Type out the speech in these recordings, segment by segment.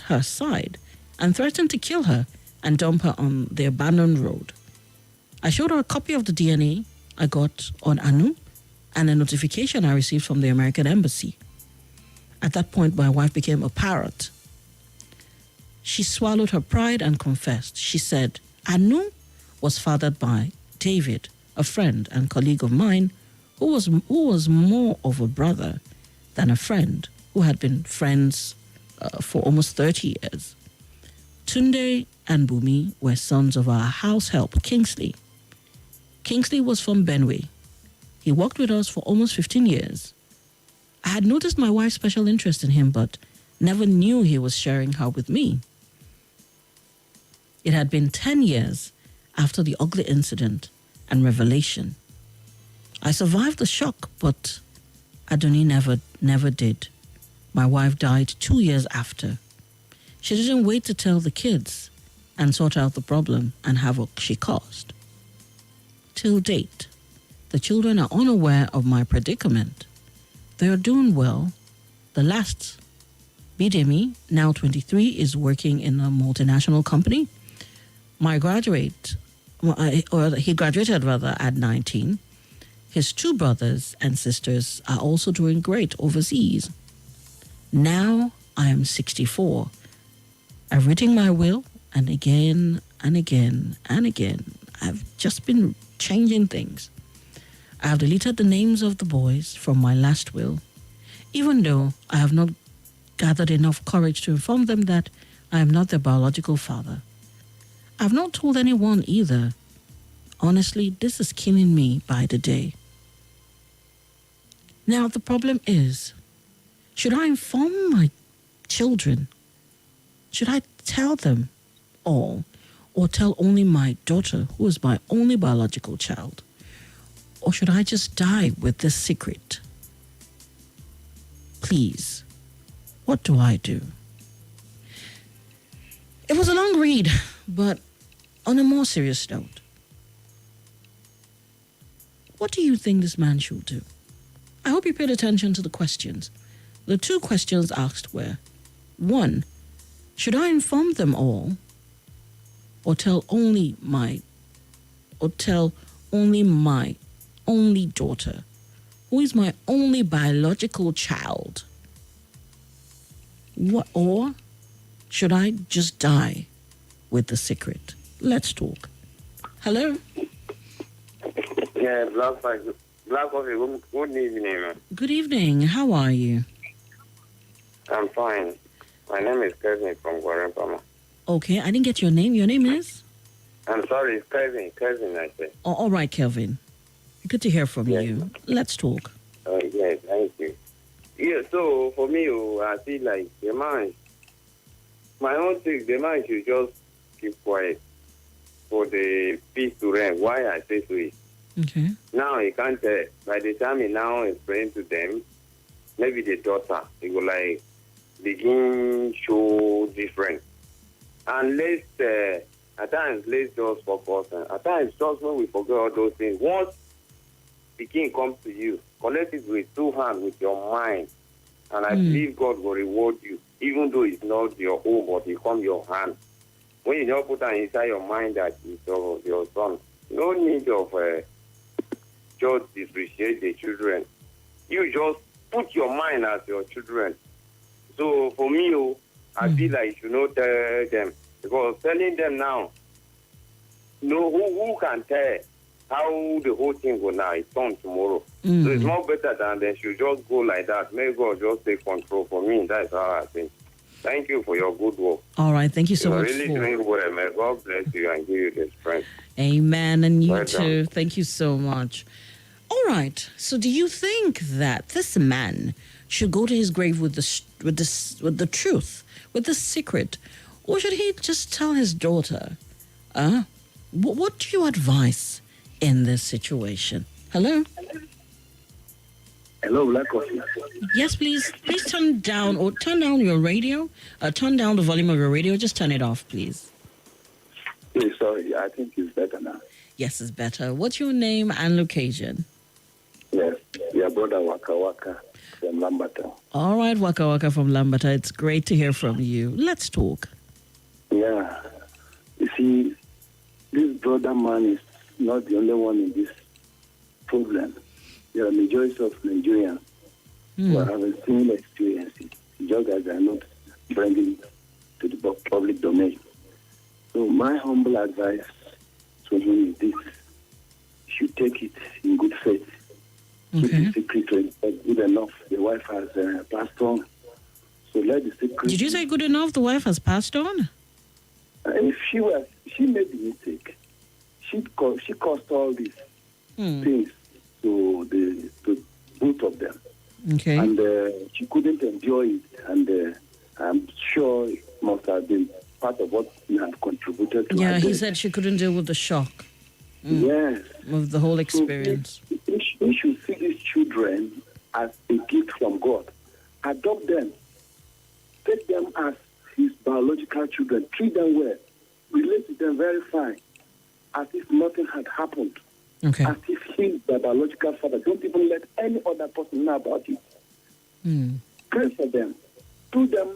her side and threatened to kill her and dump her on the abandoned road. I showed her a copy of the DNA I got on Anu and a notification I received from the American Embassy. At that point, my wife became a parrot. She swallowed her pride and confessed. She said, Anu was fathered by David, a friend and colleague of mine, who was more of a brother than a friend, who had been friends for almost 30 years. Tunde and Bumi were sons of our house help, Kingsley. Kingsley was from Benue. He worked with us for almost 15 years. I had noticed my wife's special interest in him, but never knew he was sharing her with me. It had been 10 years after the ugly incident and revelation. I survived the shock, but Adoni never did. My wife died 2 years after. She didn't wait to tell the kids and sort out the problem and havoc she caused. Till date, the children are unaware of my predicament. They are doing well. The last, Bidemi, now 23, is working in a multinational company. My he graduated at 19. His two brothers and sisters are also doing great overseas. Now I am 64. I've written my will, and again and again and again, I've just been changing things. I have deleted the names of the boys from my last will, even though I have not gathered enough courage to inform them that I am not their biological father. I've not told anyone either. Honestly, this is killing me by the day. Now, the problem is, should I inform my children? Should I tell them all, or tell only my daughter, who is my only biological child? Or should I just die with this secret? Please, what do I do? It was a long read, but on a more serious note, what do you think this man should do? I hope you paid attention to the questions. The two questions asked were, 1, should I inform them all, or tell only my only daughter, who is my only biological child? Or should I just die with the secret? Let's talk. Hello? Yeah, BlaqCoffee, good evening, man. Good evening. How are you? I'm fine. My name is Kevin from Guarempama. Okay, I didn't get your name. Your name is? I'm sorry, it's Kevin, I said. Oh, all right, Kelvin. Good to hear from Yes. you. Let's talk. Yes, thank you. Yeah, so for me, I feel like my own thing, the man should just keep quiet for the peace to reign. Why I say so is, Okay. now he can't tell. By the time he now is praying to them, maybe the daughter, he will like begin show different. And at times, let's just focus. At times, just when we forget all those things, once the king comes to you, collect it with 2 hands, with your mind. And I believe God will reward you, even though it's not your own, but it comes your hand. When you don't put that inside your mind that it's your son, no need of just depreciate the children. You just put your mind as your children. So for me, I feel like you should not tell them. Because telling them now, who can tell how the whole thing will now? It's on tomorrow. So it's more better than they should just go like that. May God just take control for me. That's how I think. Thank you for your good work. All right. Thank you so You're much. really doing well. May God bless you and give you the strength. Amen. And you Well too. done. Thank you so much. All right. So do you think that this man should go to his grave with the truth, with the secret? Or should he just tell his daughter? What do you advise in this situation? Hello? Hello, BlaqCoffee. Yes, please. Please turn down your radio. Turn down the volume of your radio. Just turn it off, please. Please, sorry, I think it's better now. Yes, it's better. What's your name and location? Yes, your brother Waka Waka. from Lambata. All right, Waka Waka from Lambata. It's great to hear from you. Let's talk. Yeah. You see, this brother man is not the only one in this problem. There are majority of Nigerians who are having similar experiences, just as they are not bringing it to the public domain. So my humble advice to him is this: you should take it in good faith. Keep the secret to himself good enough. The wife has passed on. So let the secret... Did you say good enough? The wife has passed on? If she made the mistake. She caused all these things to both of them. Okay. And she couldn't endure it. And I'm sure it must have been part of what he had contributed to her Yeah, he death. said she couldn't deal with the shock Yes. of the whole experience. So we should see these children as a gift from God. Adopt them. Take them as his biological children. Treat them well. Relate to them very fine. As if nothing had happened. Okay. As if he's the biological father. Don't even let any other person know about it. Pray for them. Do them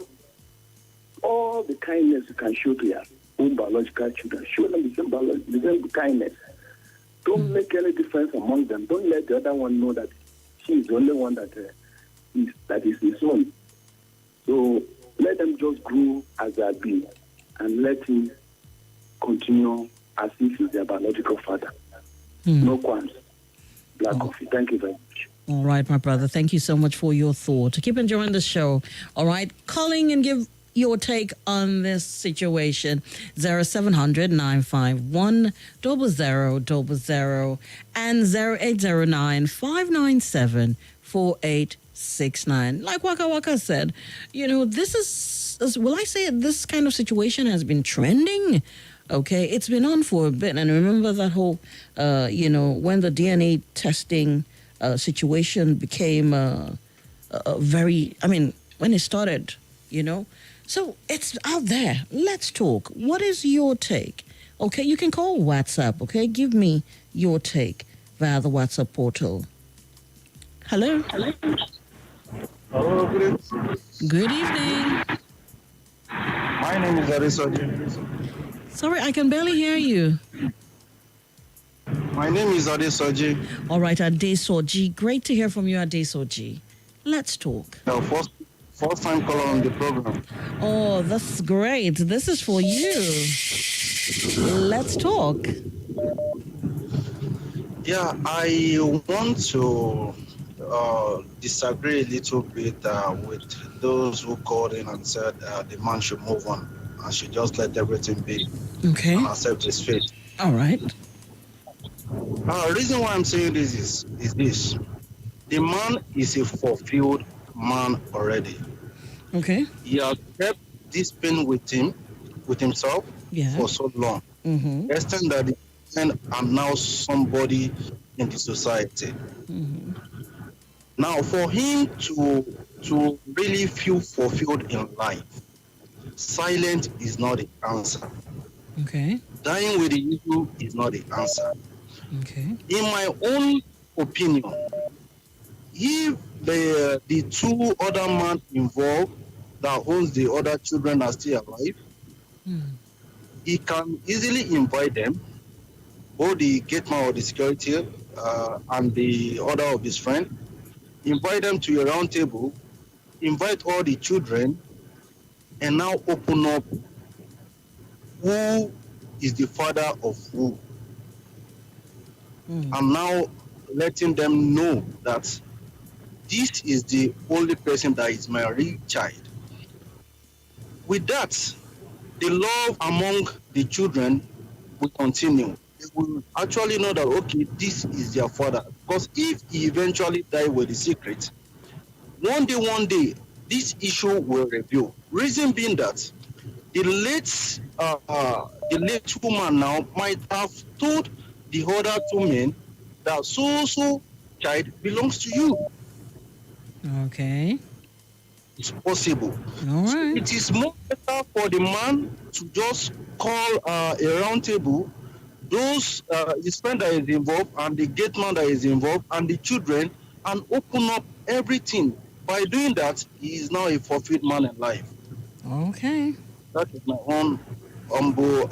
all the kindness you can show to your own biological children. Show them the same kindness. Don't make any difference among them. Don't let the other one know that she is the only one that is his own. So let them just grow as they have been and let him continue as if he's their biological father. No qualms. BlaqCoffee. Thank you very much. All right, my brother. Thank you so much for your thought. Keep enjoying the show. All right. Calling and give your take on this situation. 0700 951 0000 and 0809 597 4869. Like Waka Waka said, this is, will I say it, this kind of situation has been trending. Okay, it's been on for a bit. And remember that whole, when the DNA testing situation became when it started, So it's out there. Let's talk. What is your take? Okay, you can call WhatsApp, okay? Give me your take via the WhatsApp portal. Hello? Hello, good evening. Good evening. My name is Adesoji. Sorry, I can barely hear you. My name is Adesoji. All right, Adesoji. Great to hear from you, Adesoji. Let's talk. The first time caller on the program. Oh, that's great. This is for you. Let's talk. Yeah, I want to disagree a little bit with those who called in and said the man should move on and should just let everything be Okay. and accept his fate. All right. The reason why I'm saying this is this. The man is a fulfilled man already. Okay. He has kept this pain with himself Yeah. for so long. Mm-hmm. Extend that I'm now somebody in the society. Mm-hmm. Now, for him to really feel fulfilled in life, silence is not the answer. Okay. Dying with the issue is not the answer. Okay. In my own opinion, if the two other men involved that owns the other children are still alive, he can easily invite them, both the gate man or the security and the other of his friend, invite them to a round table, invite all the children, and now open up who is the father of who. I'm now letting them know that this is the only person that is my real child. With that, the love among the children will continue. They will actually know that, okay, this is their father. Because if he eventually die with the secret, one day, this issue will reveal. Reason being that the late woman now might have told the other two men that so child belongs to you. Okay. It's possible. All right. It is more better for the man to just call a round table, those his friend that is involved and the gate man that is involved and the children, and open up everything By doing that, he is now a fulfilled man in life. Okay. That is my own humble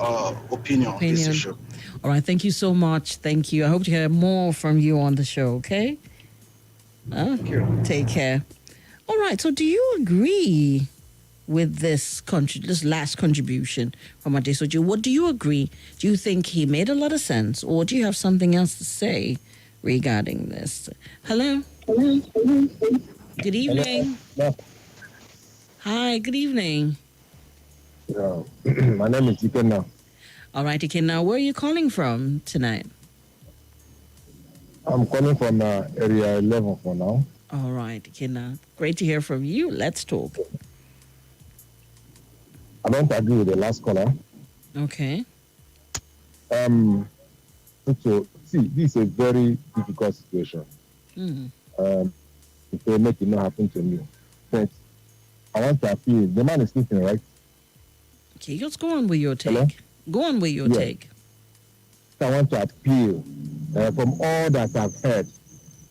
opinion on this issue. All right. Thank you so much. Thank you. I hope to hear more from you on the show. Okay. Thank you. Take care. All right. So, do you agree with this last contribution from Adesoji? What do you agree? Do you think he made a lot of sense, or do you have something else to say regarding this? Hello. Good evening. Hello. Hi. Good evening. Yeah. My name is Ikenna. All right, Ikenna. Where are you calling from tonight? I'm calling from area 11 for now. All right, Ikenna. Great to hear from you. Let's talk. I don't agree with the last caller. Okay. So, see, this is a very difficult situation. If they make it not happen to me. But I want to appeal. The man is sleeping, right? Okay, just go on with your take. Hello? Go on with your take. I want to appeal from all that I've heard,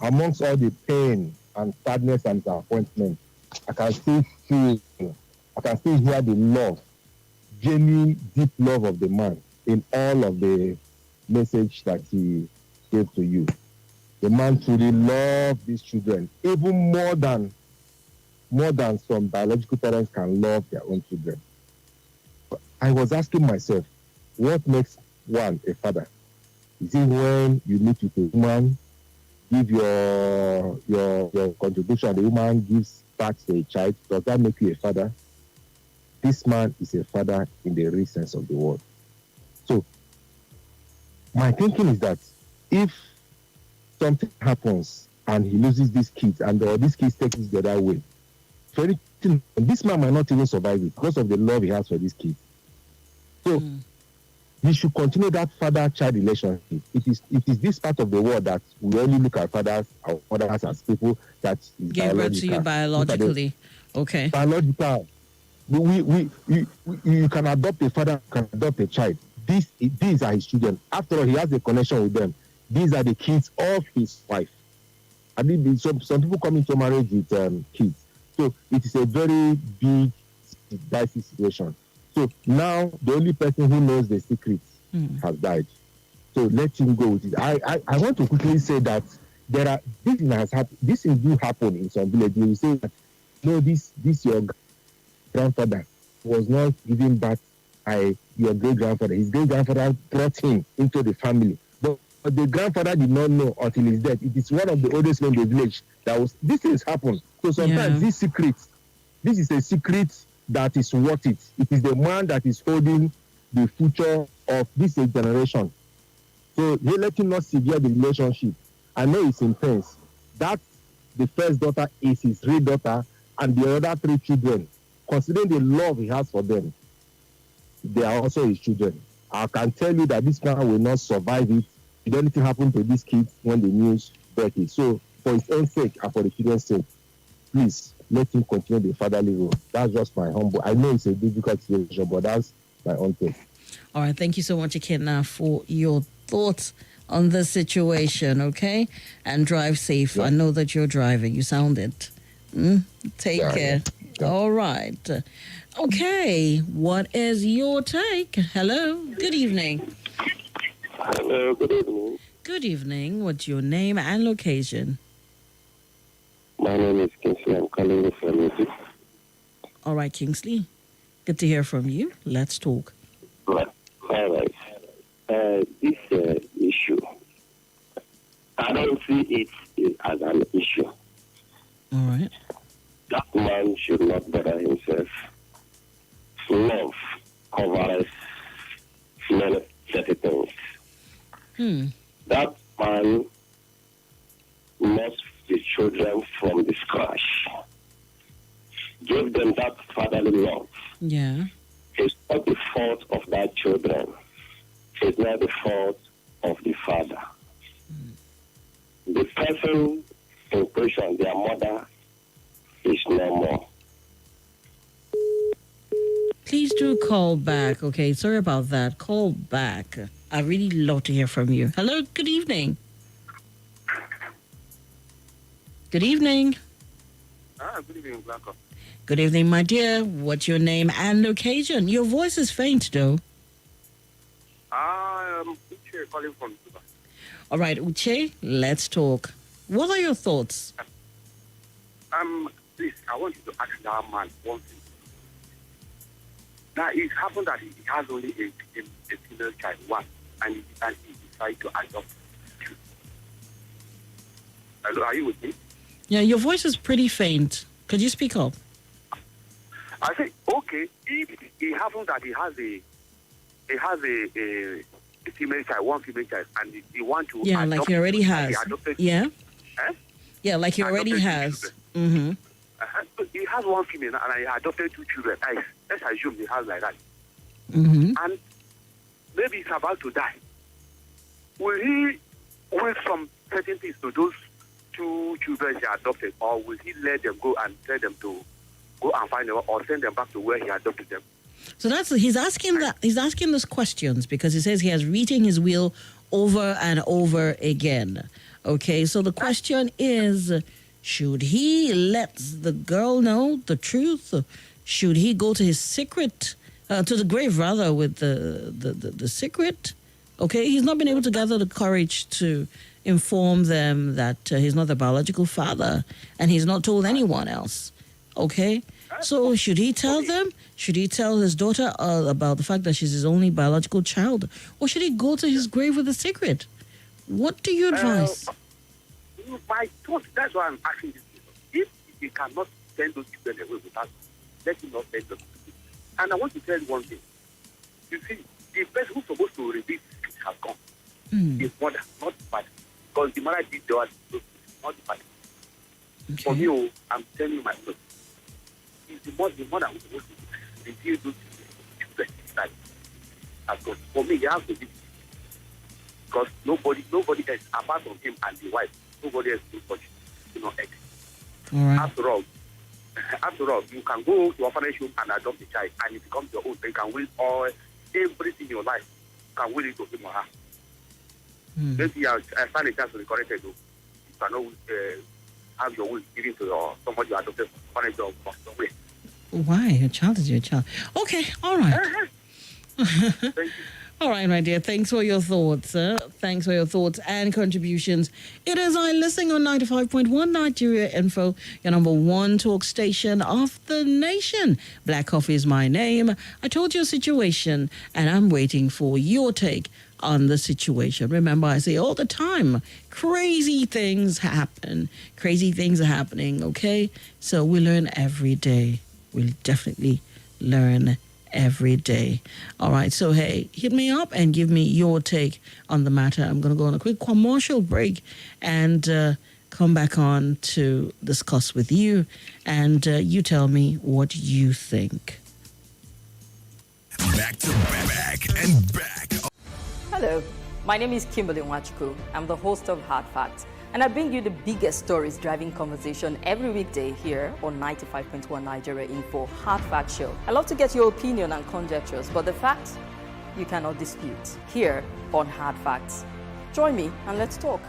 amongst all the pain and sadness and disappointment, I can still hear the love, genuine, deep love of the man in all of the message that he gave to you. The man truly loved these children, even more than some biological parents can love their own children. I was asking myself, what makes one a father? Is it when you meet with a woman, give your contribution, the woman gives back to a child? Does that make you a father? This man is a father in the real sense of the word. So, my thinking is that if something happens and he loses these kids and these kids take it the other way, this man might not even survive it because of the love he has for these kids. So, we should continue that father-child relationship. It is this part of the world that we only look at fathers or mothers as people that is Give birth to you biologically. Okay. Biological. You can adopt a father, you can adopt a child. These are his children. After all, he has a connection with them. These are the kids of his wife. I mean, some people come into marriage with kids. So it is a very big, dicey situation. So now the only person who knows the secrets has died. So let him go with it. I want to quickly say that this thing do happen in some villages. You say that no, this your grandfather was not given back by your great grandfather. His great grandfather brought him into the family. But the grandfather did not know until his death. It is one of the oldest men in the village this things happen. So sometimes this is a secret that is worth it. It is the man that is holding the future of this generation. So they let him not severe the relationship. I know it's intense. That the first daughter is his real daughter, and the other three children, considering the love he has for them, they are also his children. I can tell you that this man will not survive it if anything happened to these kids when the news breaks. So for his own sake and for the children's sake, please let him continue the fatherly role. That's just my humble. I know it's a difficult situation, but that's my own take. All right. Thank you so much, Ikenna, for your thoughts on the situation, okay? And drive safe. Yeah. I know that you're driving. You sound it. Take care. Yeah. All right. Okay. What is your take? Hello. Good evening. Hello. Good evening. Good evening. What's your name and location? My name is Kingsley. I'm calling you from Egypt. All right, Kingsley. Good to hear from you. Let's talk. All right. This issue, I don't see it as an issue. All right. That man should not bother himself. Love covers many things. That man must the children from the scratch. Give them that fatherly love. Yeah. It's not the fault of that children. It's not the fault of the father. The person in question, their mother, is no more. Please do call back, okay? Sorry about that. Call back. I really love to hear from you. Hello, good evening. Good evening. Good evening, BlaqCoffee. Good evening, my dear. What's your name and location? Your voice is faint, though. Uche calling from Juba. All right, Uche, let's talk. What are your thoughts? Please, I want you to ask that man one thing. Now, it happened that he has only a female child, one, and he decided to adopt two. Hello, are you with me? Yeah, your voice is pretty faint. Could you speak up? I say, okay, if it happens that he has a female child, one female child, and he want to Yeah, adopt, like he already has. Yeah? Eh? Yeah, like he already Adopted has. two Mm-hmm. So he has one female and he adopted two children. Let's assume he has like that. Mm-hmm. And maybe he's about to die. Will he wait some certain things to those two children he adopted, or will he let them go and tell them to go and find them, or send them back to where he adopted them? So he's asking those questions because he says he has written his will over and over again. Okay, so the question is, should he let the girl know the truth? Should he go to his secret, to the grave rather, with the secret? Okay, he's not been able to gather the courage to inform them that he's not the biological father, and he's not told anyone else. Okay, so should he tell them? Should he tell his daughter about the fact that she's his only biological child, or should he go to his grave with a secret? What do you advise? My thought, that's why I'm asking this question. If he cannot send those children away without, let him not send them. And I want to tell you one thing. You see, the person who's supposed to reveal this has gone. His mother, not the father. Because the mother did the other, not the father. Okay. For me, I'm telling you my thought. It's the mother who's supposed to reveal those children that has gone. For me, he has to be. Because nobody else, apart from him and the wife, nobody else will touch, egg. All right. After all, you can go to orphanage home and adopt a child, and it becomes your own. You can will all everything in your life. You can will it to him or her. Maybe I find a chance to be corrected. You cannot have your will given to somebody you adopted from orphanage or somewhere. Why? Your child is your child. Okay, all right. Thank you. All right, my dear. Thanks for your thoughts. Thanks for your thoughts and contributions. It is I listening on 95.1 Nigeria Info, your number one talk station of the nation. BlaqCoffee is my name. I told you a situation, and I'm waiting for your take on the situation. Remember, I say all the time, crazy things happen. Crazy things are happening, okay? So we learn every day. We'll definitely learn every day. All right, so hey, hit me up and give me your take on the matter. I'm going to go on a quick commercial break and come back on to discuss with you, and you tell me what you think. Back to back and back. Hello, my name is Kimberly Nwachukwu. I'm the host of Hard Facts, and I bring you the biggest stories driving conversation every weekday here on 95.1 Nigeria Info Hard Fact Show. I love to get your opinion and conjectures, but the facts you cannot dispute here on Hard Facts. Join me and let's talk.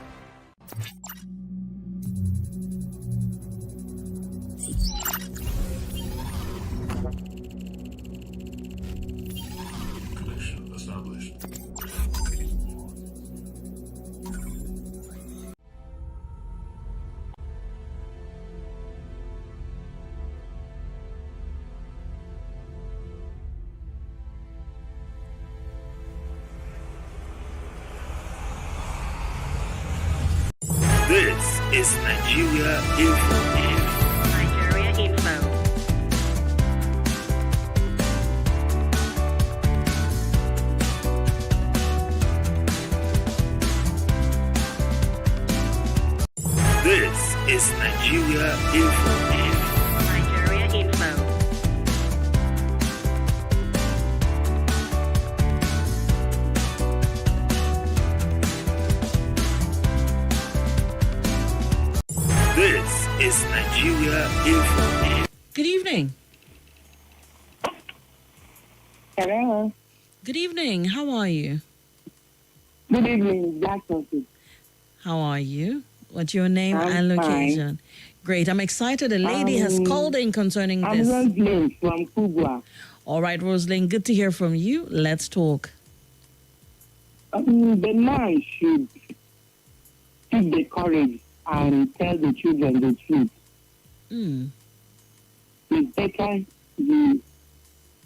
This is Nigeria Info. Nigeria Info. This is Nigeria Info. Nigeria Info. This is Nigeria Info. Good evening. Hello. Good evening. How are you? Good evening, BlaqCoffee. How are you? What's your name I'm and location? Great. I'm excited. A lady has called in concerning I'm this. Rosalind from Kubwa. All right, Rosalind, good to hear from you. Let's talk. The man should take the courage and tell the children the truth. It's better you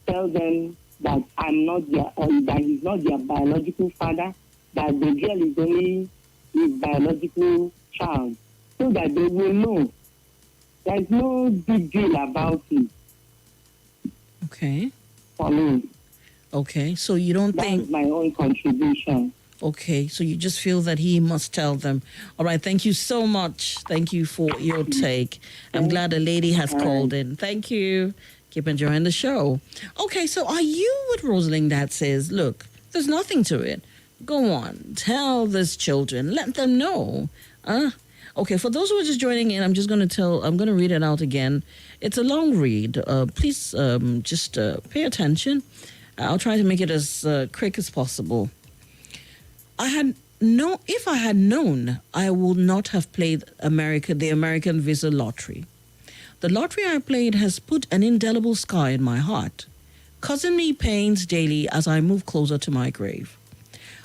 tell them that I'm not their, that he's not their biological father, that the girl is only his biological child, so that they will know. There's no big deal about it. Okay. For me. Okay, so you don't think... That's my own contribution. Okay, so you just feel that he must tell them. All right, thank you so much. Thank you for your take. I'm glad a lady has called in. Thank you. Keep enjoying the show. Okay, so are you with Rosalind that says, look, there's nothing to it. Go on, tell these children, let them know. Okay, for those who are just joining in, I'm going to read it out again. It's a long read. Please just pay attention. I'll try to make it as quick as possible. If I had known, I would not have played the American Visa Lottery. The lottery I played has put an indelible scar in my heart, causing me pains daily as I move closer to my grave.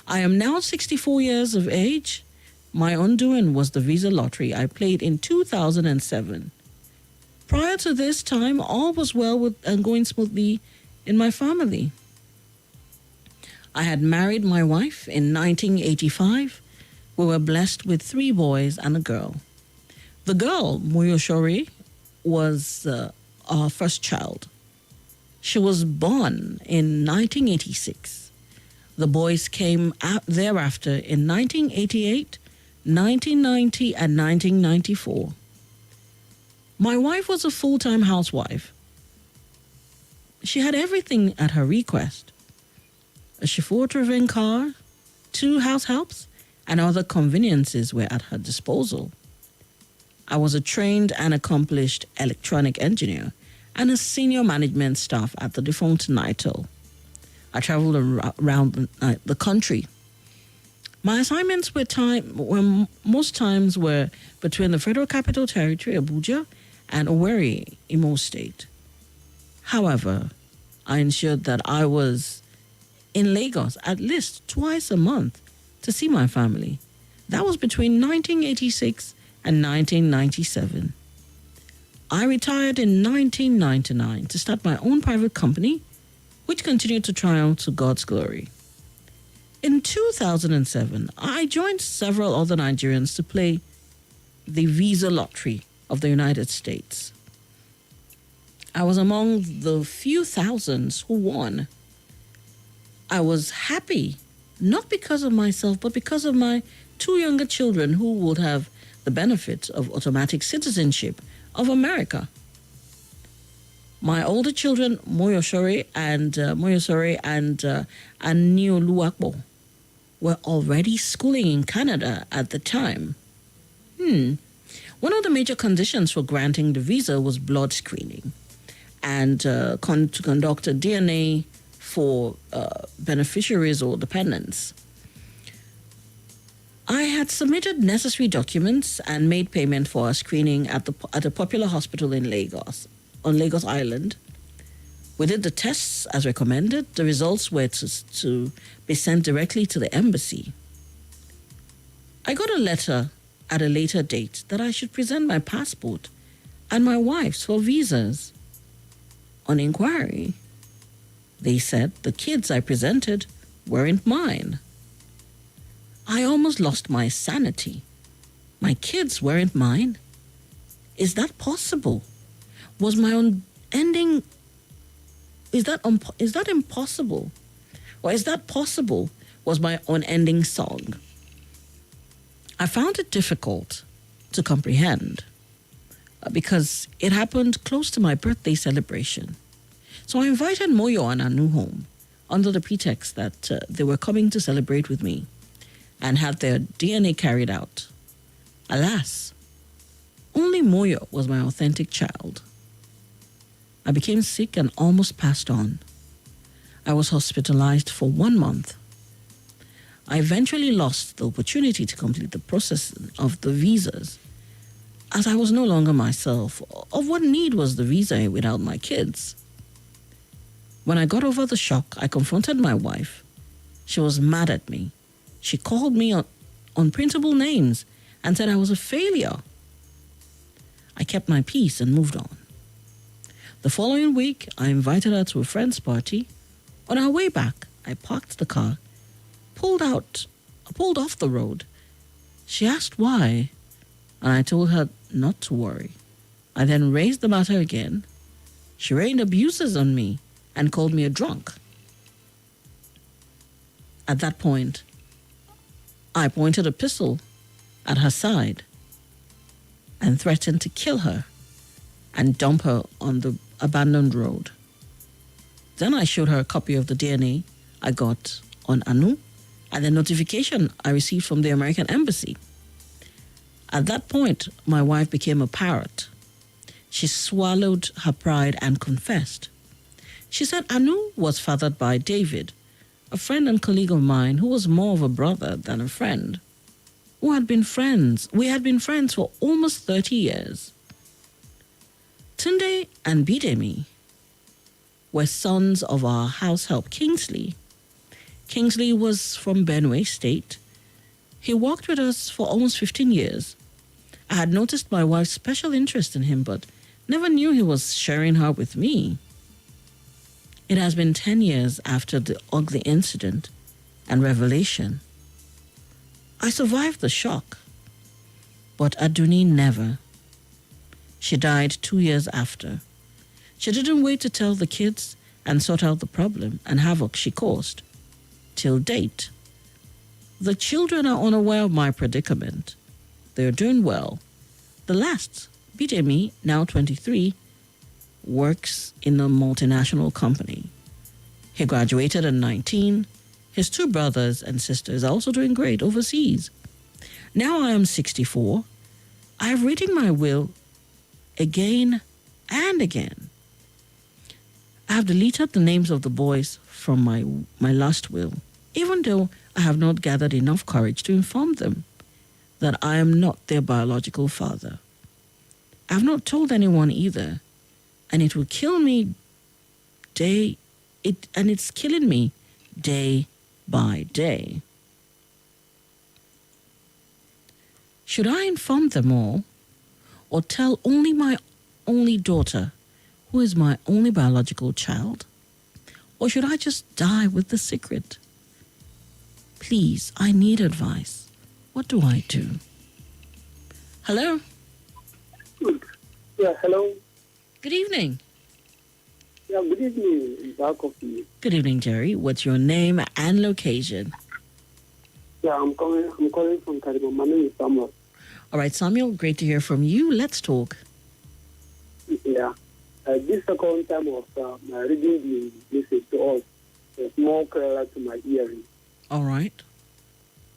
I am now 64 years of age. My undoing was the Visa Lottery I played in 2007. Prior to this time, all was well and going smoothly in my family. I had married my wife in 1985. We were blessed with 3 boys and a girl. The girl, Moyoshori, was our first child. She was born in 1986. The boys came out thereafter in 1988, 1990, and 1994. My wife was a full-time housewife. She had everything at her request: a chauffeur-driven car, 2 house helps, and other conveniences were at her disposal. I was a trained and accomplished electronic engineer and a senior management staff at the defunct NITEL. I traveled around the country. My assignments most times were between the Federal Capital Territory, Abuja, and Owerri, Imo State. However, I ensured that I was in Lagos at least twice a month to see my family. That was between 1986 and 1997. I retired in 1999 to start my own private company, which continued to triumph to God's glory. In 2007, I joined several other Nigerians to play the Visa Lottery of the United States. I was among the few thousands who won. I was happy, not because of myself, but because of my 2 younger children who would have the benefit of automatic citizenship of America. My older children, Moyosori and Nioluakbo, were already schooling in Canada at the time. One of the major conditions for granting the visa was blood screening and to conduct a DNA for beneficiaries or dependents. I had submitted necessary documents and made payment for a screening at a popular hospital in Lagos, on Lagos Island. We did the tests as recommended. The results were to be sent directly to the embassy. I got a letter at a later date that I should present my passport and my wife's for visas. On inquiry, they said the kids I presented weren't mine. I almost lost my sanity. My kids weren't mine. Is that possible? Was my own ending... Is that impossible? Or is that possible? Was my unending song. I found it difficult to comprehend because it happened close to my birthday celebration. So I invited Moyo and Anu home under the pretext that they were coming to celebrate with me and had their DNA carried out. Alas, only Moyo was my authentic child. I became sick and almost passed on. I was hospitalized for 1 month. I eventually lost the opportunity to complete the process of the visas. as I was no longer myself. Of what need was the visa without my kids? When I got over the shock, I confronted my wife. She was mad at me. She called me on unprintable names and said I was a failure. I kept my peace and moved on. The following week, I invited her to a friend's party. On our way back, I parked the car, pulled off the road. She asked why, and I told her not to worry. I then raised the matter again. She rained abuses on me and called me a drunk. At that point, I pointed a pistol at her side and threatened to kill her and dump her on the abandoned road. Then I showed her a copy of the DNA I got on Anu and the notification I received from the American Embassy. At that point, my wife became a parrot. She swallowed her pride and confessed. She said Anu was fathered by David, a friend and colleague of mine who was more of a brother than a friend. We had been friends for almost 30 years. Tunde and Bidemi were sons of our house help Kingsley. Kingsley was from Benue State. He worked with us for almost 15 years. I had noticed my wife's special interest in him, but never knew he was sharing her with me. It has been 10 years after the ugly incident and revelation. I survived the shock, but Aduni never. She died 2 years after. She didn't wait to tell the kids and sort out the problem and havoc she caused. Till date, the children are unaware of my predicament. They're doing well. The last, Bidemi, now 23, works in a multinational company. He graduated at 19. His two brothers and sisters are also doing great overseas. Now I am 64. I have written my will again and again. I have deleted the names of the boys from my last will, even though I have not gathered enough courage to inform them that I am not their biological father. I have not told anyone either, and it will kill me it's killing me day by day. Should I inform them all, or tell only my only daughter, who is my only biological child? Or should I just die with the secret? Please, I need advice. What do I do? Hello? Yeah, hello. Good evening. Yeah, good evening, BlaqCoffee. Good evening, Jerry. What's your name and location? Yeah, I'm calling from Karibo. My name is Samuel. All right, Samuel, great to hear from you. Let's talk. Yeah. This second time of reading the message to us is more clearer to my hearing. All right.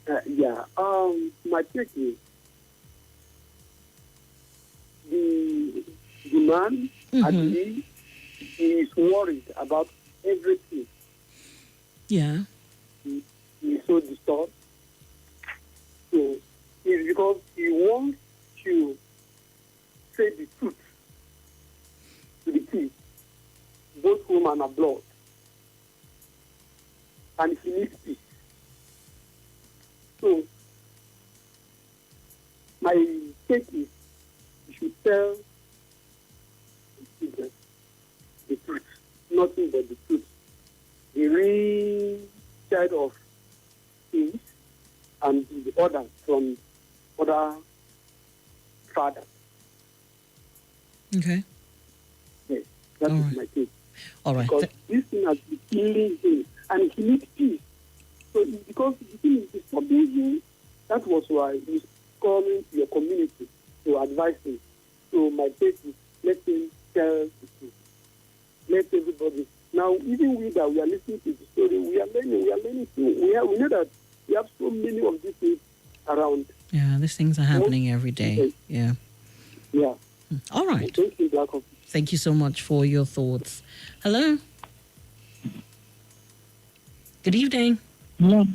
My take is the man, I believe, is worried about everything. Yeah. He is so disturbed. So it's because he wants to say the truth to the kids, both home and abroad. And he needs peace. So my take is you should tell the children the truth, nothing but the truth. The real child of things and the order from other fathers. Okay. Yes, that is my take. All right. Because this thing has been killing him and he needs peace. So it's because the thing is disturbing him, that was why he's calling your community to advise him. So my take is let him tell the truth. Let everybody. Now, even we that we are listening to the story, we are learning too. We know that we have so many of these things around. Yeah, these things are happening every day. Yeah. Yeah. All right. Thank you, BlaqCoffee. Thank you so much for your thoughts. Hello. Good evening. Hello.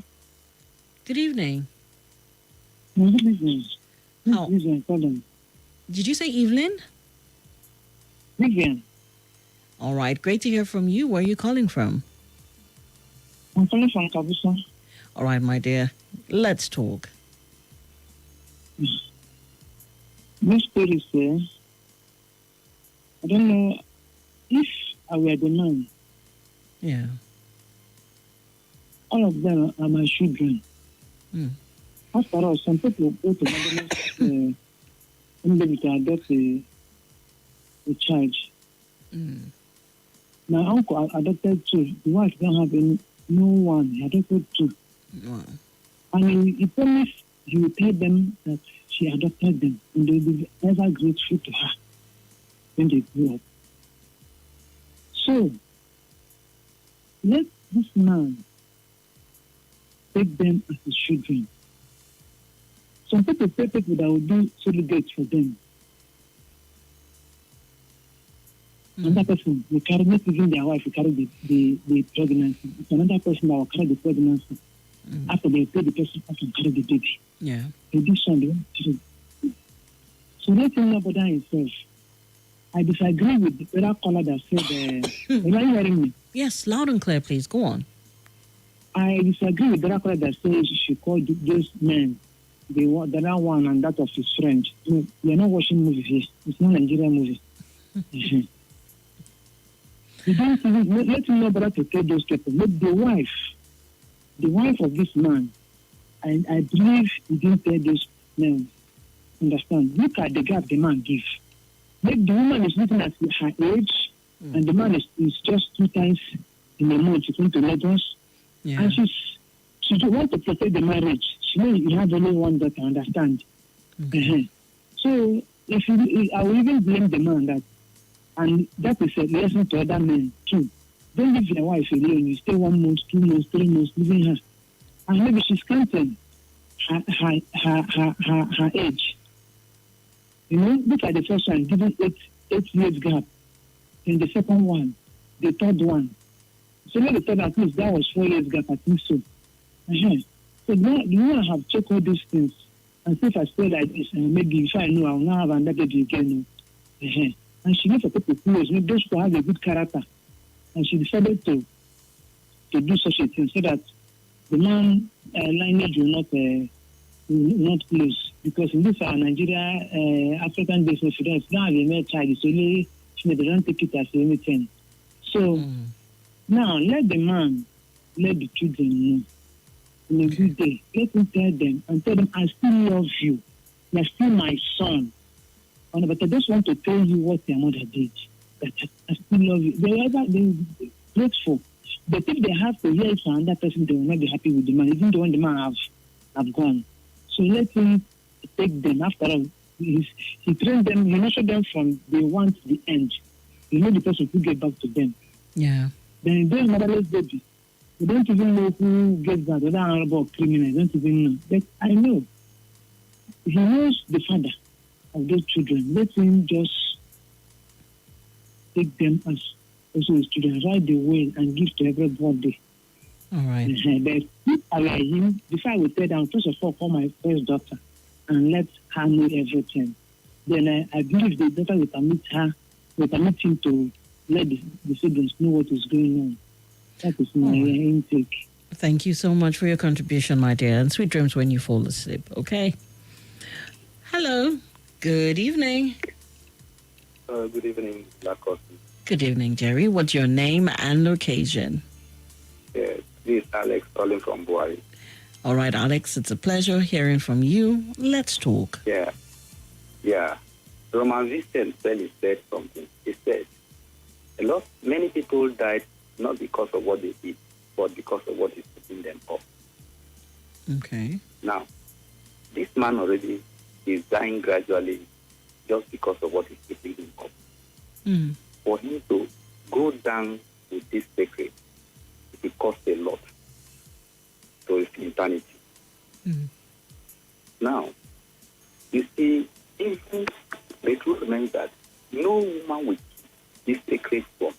Good evening. Good evening. How? This is calling. Did you say Evelyn? Vivian, All right, great to hear from you. Where are you calling from? I'm calling from Kabusa. All right, my dear, let's talk. This story says, I don't know if I were the man, Yeah. all of them are my children. Mm. After all, some people go to Motherless and to adopt a child. Mm. My uncle adopted two. The wife don't have no one. He adopted two. Wow. And he promised he would tell them that she adopted them and they will be ever grateful to her when they grow up. So, let this man take them as his children. Some people say people that will do surrogates for them. Another person will carry, not even their wife, will carry the pregnancy. It's another person that will carry the pregnancy. After they pay the person, can carry the baby. Yeah. They do something. So let him know about himself. I disagree with the other caller that said, are you hearing me? Yes, loud and clear, please. Go on. I disagree with the other caller that says you should call those men, the other one and that of his friend. No, we are not watching movies here. It's not a Nigerian movie. You don't even, let him know better to tell those people. But the wife of this man, I believe he didn't tell those men. Understand? Look at the gap the man gives. Maybe the woman is looking at her age, and the man is just 2 times in a month to come to Lagos. Yeah. And she wants to protect the marriage. She knows you have only one daughter, understand? Okay. So, I will even blame the man that, and that is a lesson to other men too. Don't leave your wife alone. You stay 1 month, 2 months, 3 months, leaving her. And maybe she's counting her age. You know, look at the first one, giving 8 years gap. In the second one, the third one. So maybe the third, at least that was 4 years gap, I think so. So now you have checked all these things. And so if I stay like this, maybe if I know I will not have another baby again. And she needs to take the clothes, maybe those who have a good character. And she decided to do such a thing so that the man lineage will not close. Because in this Nigeria, African business, you don't have a male child, it's only, they don't take it as anything. So now let the man, let the children know. In a good day, let him tell them and tell them, I still love you. You're still my son. But I just want to tell you what your mother did. That I still love you. They're grateful. But if they have to hear it from another person, they will not be happy with the man, even the one the man have gone. So let him take them. After all, he trained them, he nurtured them from day one to the end. You know the person who get back to them. Yeah. Then those motherless babies, they don't even know who gets that, whether honorable or criminal, they don't even know. But I know. He knows the father of those children. Let him just take them as also his children, write the will and give to everybody. All right. But if I were him, before I would tell them, first of all, call my first daughter and let her know everything. Then I believe the daughter will permit him to let the siblings know what is going on. That is my intake. Thank you so much for your contribution, my dear, and sweet dreams when you fall asleep, okay? Hello. Good evening. Good evening, BlaqCoffee. Good evening, Jerry. What's your name and location? Yes, this is Alex calling from Buhari. All right, Alex, it's a pleasure hearing from you. Let's talk. Yeah. Roman Vincent said something. He said, many people died not because of what they did, but because of what is putting them up. Okay. Now, this man already is dying gradually just because of what is keeping him up. For him to go down with this secret, it will cost a lot to his eternity. Now, you see, even the truth remains that no woman will keep this secret from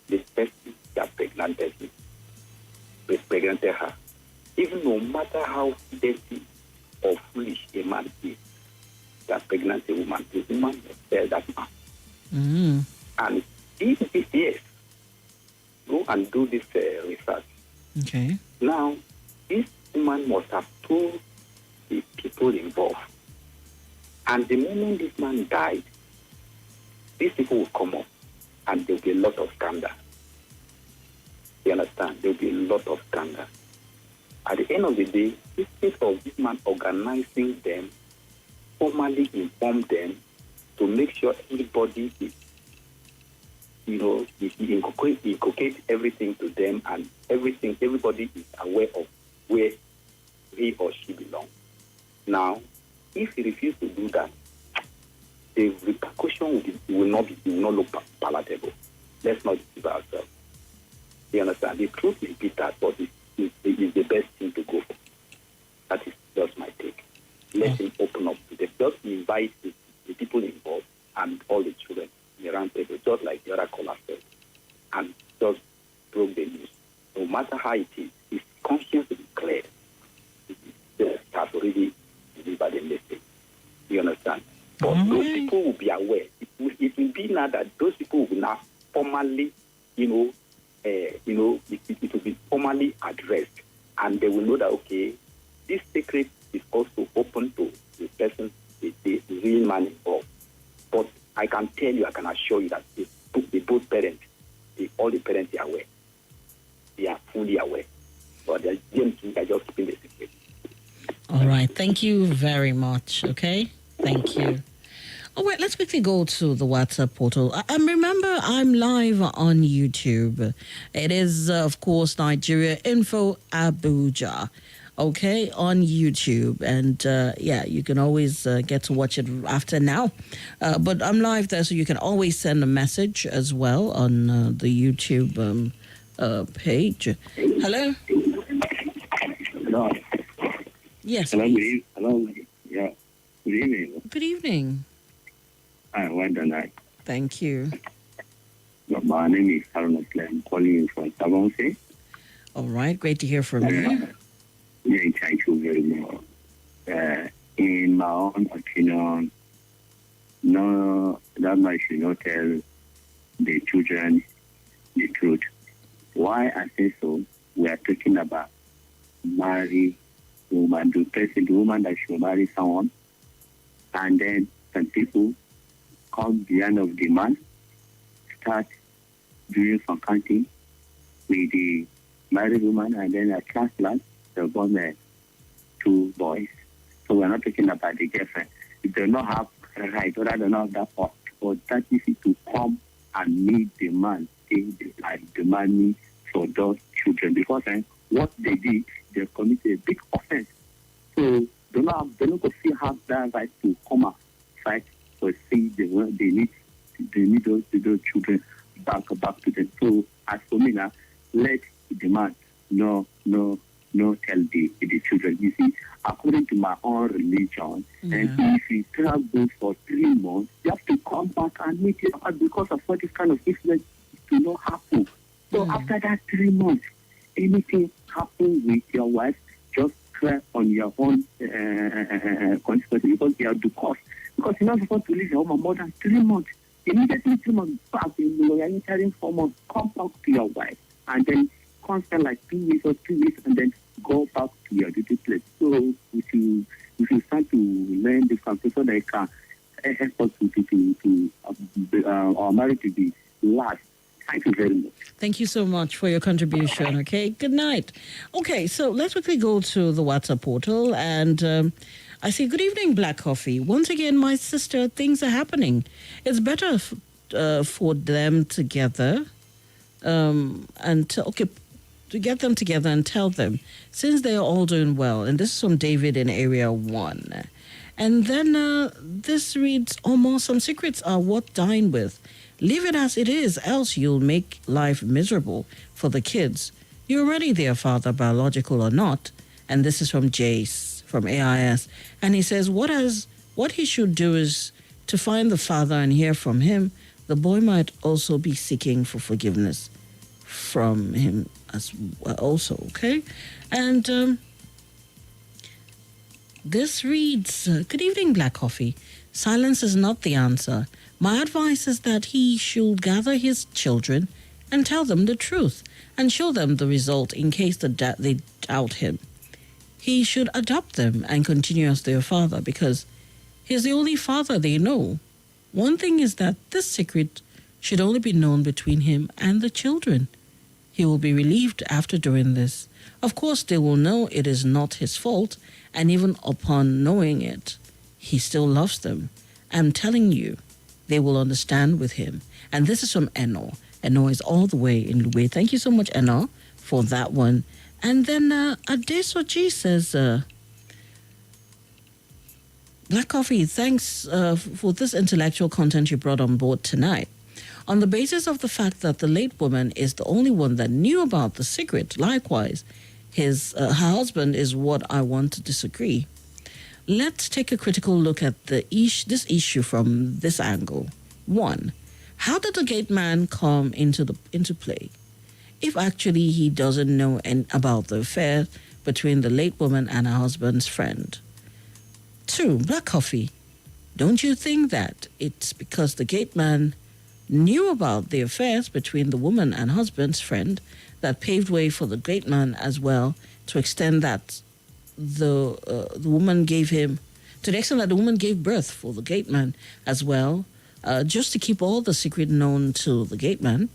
the person that pregnanted her. Even no matter how dirty or foolish a man is, that pregnant a woman, the woman must tell that man. Mm. And if yes, go and do this research. Okay. Now, this woman must have told the people involved. And the moment this man died, these people will come up and there will be a lot of scandal. You understand? There will be a lot of scandal. At the end of the day, instead of this man organizing them, formally inform them to make sure everybody is, he inculcates everything to them and everybody is aware of where he or she belongs. Now, if he refuses to do that, the repercussion will not look palatable. Let's not deceive ourselves. You understand? The truth is bitter, but it's the best thing to go for. That is just my take. Let him open up to them. Just invite the people involved and all the children in the round table, just like the other caller said, and just broke the news. No matter how it is, his conscience will be clear. It has already delivered the message. You understand? But those people will be aware. It will be now that those people will now formally, it will be formally addressed, and they will know that okay, this secret is also open to the person, the real man involved. But I can tell you, I can assure you that both parents, all the parents are aware. They are fully aware. But they are just keeping the secret. All right. Thank you very much. Okay. Thank you. All right, let's quickly go to the WhatsApp portal. Remember, I'm live on YouTube. It is, of course, Nigeria Info Abuja. Okay, on YouTube. And you can always get to watch it after now. But I'm live there, so you can always send a message as well on the YouTube page. Hello? Hello. Yes. Hello, hello. Yeah. Good evening. Good evening. Hi, well done. Thank you. My name is Harun. I'm calling you from Sabonse. All right, great to hear from you. Yeah, thank you very much. In my own opinion, no, that man should not tell the children the truth. Why I say so? We are talking about marry woman, the woman that should marry someone, and then some people come behind of the man, start doing some counting with the married woman, and then at last, they're born 2 boys. So we're not talking about the girlfriend. If they don't have right, or they don't have that part, but that is to come and meet the man, like the money for those children. Because what they did, they committed a big offense. So they don't still have that right to come and fight or see they need those children back to them. So as for me now, let the man no tell the children. You see, according to my own religion, and if you travel for 3 months, you have to come back and meet your heart because of what this kind of incident will not happen. So after that 3 months, anything happen with your wife, just cry on your own consequences because you have the cost. Because you're not supposed to leave your home more than 3 months. Immediately 3 months back, you are entering 4 months, come back to your wife, and then constant like 2 weeks or 3 weeks, and then go back to your duty place. So we should start to learn this concept so that it can help us to our marriage to be last. Thank you very much. Thank you so much for your contribution. Okay, good night. Okay, so let's quickly go to the WhatsApp portal, and I say, good evening, BlaqCoffee. Once again, my sister, things are happening. It's better for them together, to get them together and tell them, since they are all doing well, and this is from David in Area 1. And then this reads, almost some secrets are worth dying with. Leave it as it is, else you'll make life miserable for the kids. You're already their father, biological or not. And this is from Jace, from AIS. And he says, what he should do is to find the father and hear from him. The boy might also be seeking for forgiveness from him as well also, okay? And This reads, Good evening, BlaqCoffee. Silence is not the answer. My advice is that he should gather his children and tell them the truth and show them the result in case they doubt him. He should adopt them and continue as their father because he's the only father they know. One thing is that this secret should only be known between him and the children. He will be relieved after doing this. Of course, they will know it is not his fault, and even upon knowing it, he still loves them. I'm telling you, they will understand with him. And this is from Eno. Eno is all the way in Lube. Thank you so much, Eno, for that one. And then Adesoji says, BlaqCoffee, thanks for this intellectual content you brought on board tonight. On the basis of the fact that the late woman is the only one that knew about the secret, likewise, her husband is what I want to disagree. Let's take a critical look at this issue from this angle. 1. How did the gate man come into play? If actually he doesn't know about the affair between the late woman and her husband's friend. 2. BlaqCoffee, don't you think that it's because the gate man knew about the affairs between the woman and husband's friend that paved way for the gate man as well, to extend that the woman gave him, to the extent that the woman gave birth for the gate man as well, just to keep all the secret known to the gate man?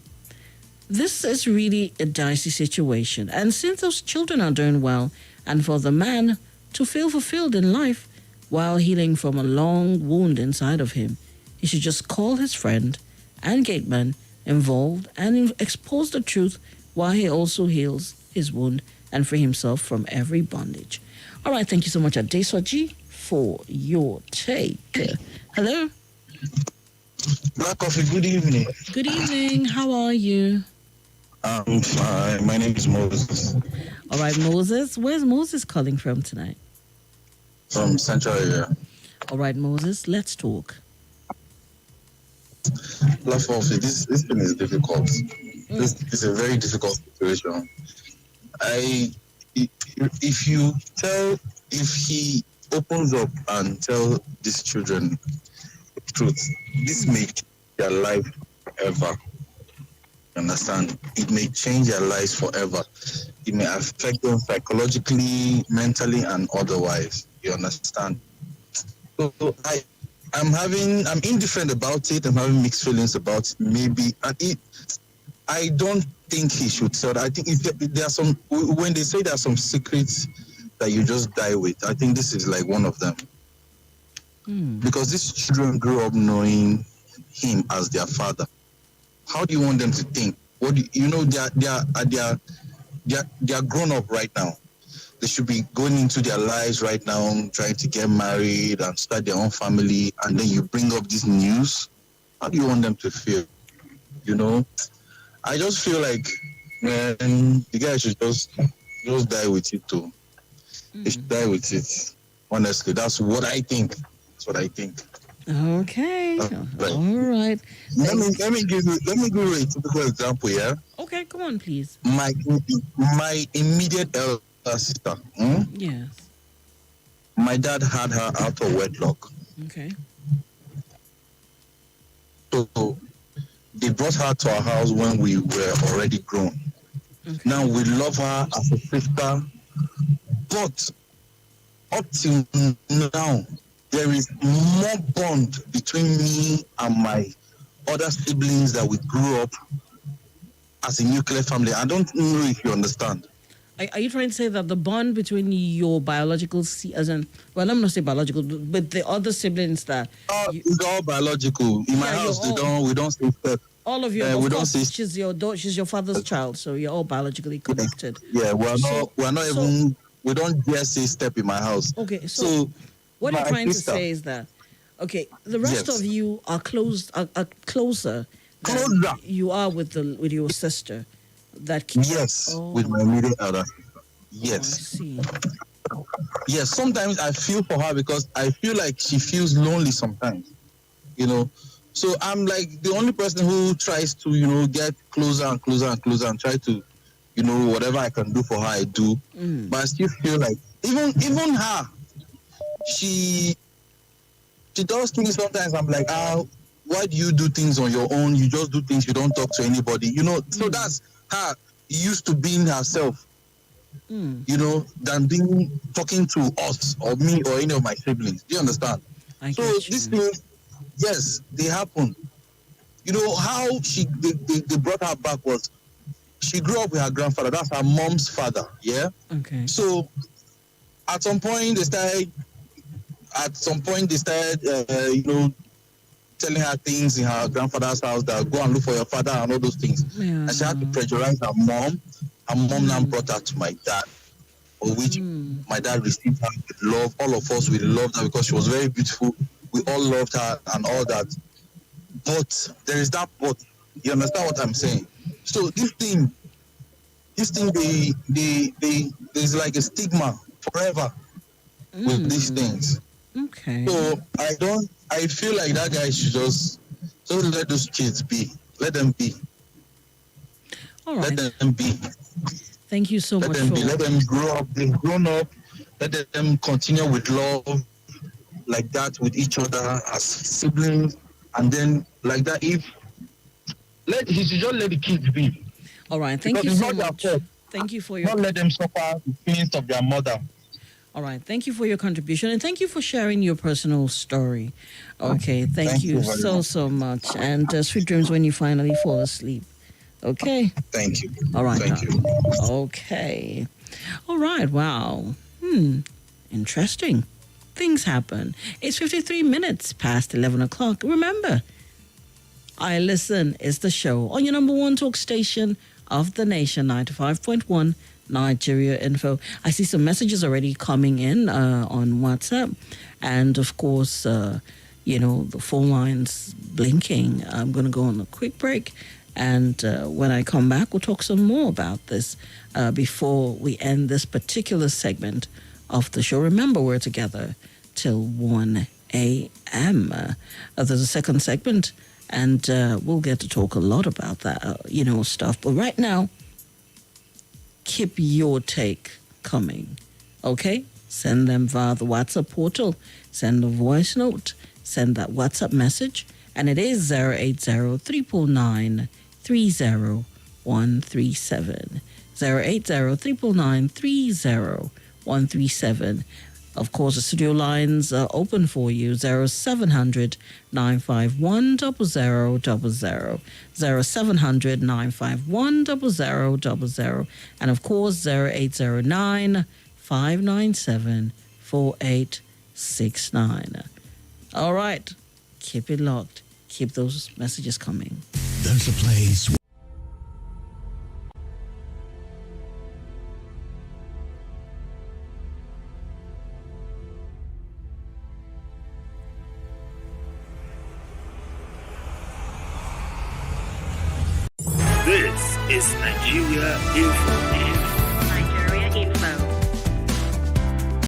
This is really a dicey situation, and since those children are doing well, and for the man to feel fulfilled in life while healing from a long wound inside of him, he should just call his friend and gateman involved and expose the truth while he also heals his wound and free himself from every bondage. All right, thank you so much, Adesoji, for your take. Hello? BlaqCoffee, good evening. Good evening. How are you? I'm fine. My name is Moses. All right, Moses. Where's Moses calling from tonight? From Central area. All right, Moses, let's talk. BlaqCoffee, this thing is difficult. This is a very difficult situation. If he opens up and tell these children the truth, this may change their life forever. You understand? It may change their lives forever. It may affect them psychologically, mentally, and otherwise. You understand? So I'm indifferent about it. I'm having mixed feelings about it. Maybe, I don't think he should tell. I think there are some, when they say there are some secrets that you just die with, I think this is like one of them. Because these children grew up knowing him as their father. How do you want them to think? They are grown up right now. They should be going into their lives right now, trying to get married and start their own family, and then you bring up this news. How do you want them to feel? I just feel like, man, the guy should just die with it too. He should die with it. Honestly, that's what I think. That's what I think. Okay. Right. All right. Let me give you a typical example, yeah? Okay, go on, please. My immediate elder sister. Yes. My dad had her out of wedlock. Okay. So they brought her to our house when we were already grown. Okay. Now we love her as a sister, but up till now, there is more bond between me and my other siblings that we grew up as a nuclear family. I don't know if you understand. Are you trying to say that the bond between your biological, let me not say biological, but the other siblings that... It's all biological. In my house, we don't say step. All of you, of course, she's your father's child, so you're all biologically connected. Yeah, we don't dare say step in my house. Okay, so what you're trying to say is that, okay, the rest of you are closer than you are with your sister. With my immediate elder. Yes. Oh, I see. Yes, sometimes I feel for her because I feel like she feels lonely sometimes. So I'm like the only person who tries to, get closer and closer and closer and try to, whatever I can do for her, I do. But I still feel like even her, she does things sometimes. I'm like, why do you do things on your own? You just do things, you don't talk to anybody. You know, so that's her used to being herself. You know, than talking to us or me or any of my siblings. Do you understand? So these things, yes, they happen. You know how they brought her back was she grew up with her grandfather. That's her mom's father. Yeah. Okay. So at some point they started, you know, telling her things in her grandfather's house that go and look for your father and all those things. Yeah. And she had to pressurize her mom. Her mom now brought her to my dad, for which my dad received her with love. All of us, we loved her because she was very beautiful. We all loved her and all that. But there is that but. You understand what I'm saying? So this thing, there's like a stigma forever with these things. Okay. So I feel like that guy should just let those kids be. Let them be. All right. Let them be. Thank you so much. Let them grow up. They've grown up. Let them continue with love like that with each other as siblings, and then like that. He should just let the kids be. All right. Thank you so much. Thank you for your. Not let them suffer the feelings of their mother. All right. Thank you for your contribution, and thank you for sharing your personal story. Okay. Thank you so much, and sweet dreams when you finally fall asleep. Okay. Thank you. All right. Thank you. Okay. All right. Wow. Interesting. Things happen. It's 53 minutes past 11 o'clock. Remember, I Listen is the show on your number one talk station of the nation, 95.1 Nigeria Info. I see some messages already coming in on WhatsApp. And of course, you know, the phone line's blinking. I'm going to go on a quick break. And when I come back, we'll talk some more about this before we end this particular segment of the show. Remember, we're together till 1 a.m. There's a second segment, and we'll get to talk a lot about that, you know, stuff. But right now, keep your take coming, okay? Send them via the WhatsApp portal. Send a voice note. Send that WhatsApp message. And it is 080-399-30137. 080-399-30137. Of course, the studio lines are open for you. 0700-951-0000. 0700-951-0000. And of course, 0809-597-4869. All right. Keep it locked. Keep those messages coming. There's a place. This is Nigeria Info.